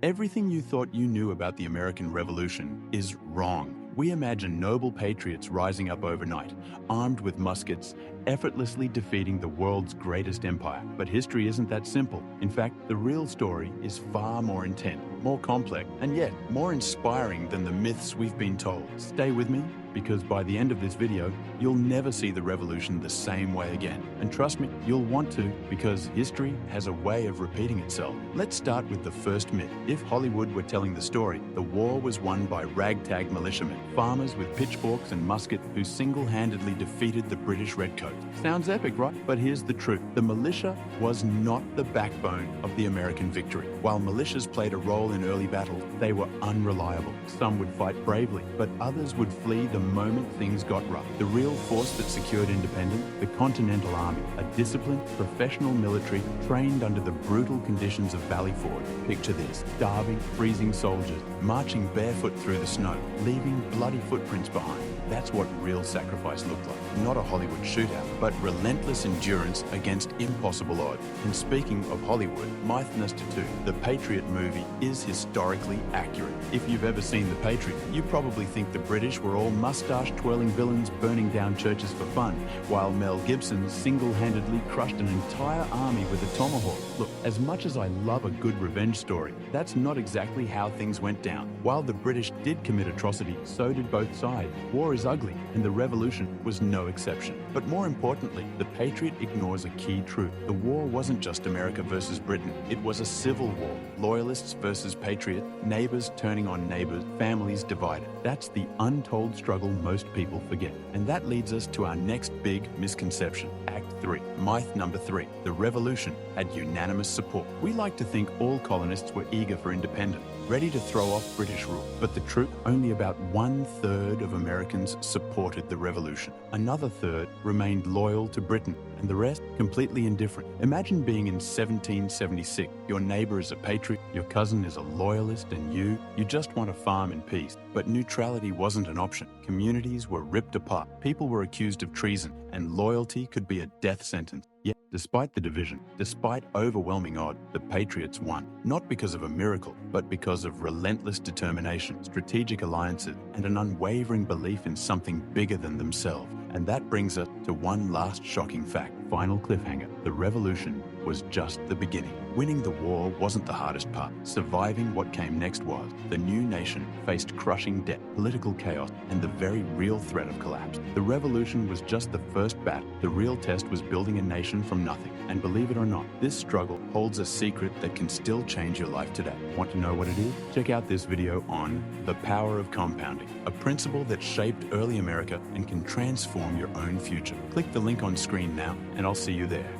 Everything you thought you knew about the American Revolution is wrong. We imagine noble patriots rising up overnight, armed with muskets, effortlessly defeating the world's greatest empire. But history isn't that simple. In fact, the real story is far more intense, more complex, and yet more inspiring than the myths we've been told. Stay with me, because by the end of this video, you'll never see the revolution the same way again. And trust me, you'll want to, because history has a way of repeating itself. Let's start with the first myth. If Hollywood were telling the story, the war was won by ragtag militiamen, farmers with pitchforks and muskets who single-handedly defeated the British redcoats. Sounds epic, right? But here's the truth. The militia was not the backbone of the American victory. While militias played a role in early battles, they were unreliable. Some would fight bravely, but others would flee the moment things got rough. The real force that secured independence, the Continental Army, a disciplined, professional military trained under the brutal conditions of Valley Forge. Picture this: starving, freezing soldiers, marching barefoot through the snow, leaving bloody footprints behind. That's what real sacrifice looked like. Not a Hollywood shootout, but relentless endurance against impossible odds. And speaking of Hollywood, myth number 2, the Patriot movie is historically accurate. If you've ever seen The Patriot, you probably think the British were all mustache-twirling villains burning down churches for fun, while Mel Gibson single-handedly crushed an entire army with a tomahawk. Look, as much as I love a good revenge story, that's not exactly how things went down. While the British did commit atrocities, so did both sides. War is ugly, and the Revolution was no exception. But more importantly, The Patriot ignores a key truth. The war wasn't just America versus Britain. It was a civil war. Loyalists versus patriots, neighbors turning on neighbors, families divided. That's the untold struggle most people forget. And that leads us to our next big misconception. Act 3. Myth number 3. The Revolution had unanimous support. We like to think all colonists were eager for independence, ready to throw off British rule. But the truth, only about 1/3 of Americans supported the revolution. Another third remained loyal to Britain, and the rest completely indifferent. Imagine being in 1776. Your neighbor is a patriot, your cousin is a loyalist, and you just want to farm in peace. But neutrality wasn't an option. Communities were ripped apart. People were accused of treason, and loyalty could be a death sentence. Yet, despite the division, despite overwhelming odds, the Patriots won. Not because of a miracle, but because of relentless determination, strategic alliances, and an unwavering belief in something bigger than themselves. And that brings us to one last shocking fact. Final cliffhanger. The revolution was just the beginning. Winning the war wasn't the hardest part. Surviving what came next was. The new nation faced crushing debt, political chaos, and the very real threat of collapse. The revolution was just the first battle. The real test was building a nation from nothing. And believe it or not, this struggle holds a secret that can still change your life today. Want to know what it is? Check out this video on the power of compounding, a principle that shaped early America and can transform your own future. Click the link on screen now, and I'll see you there.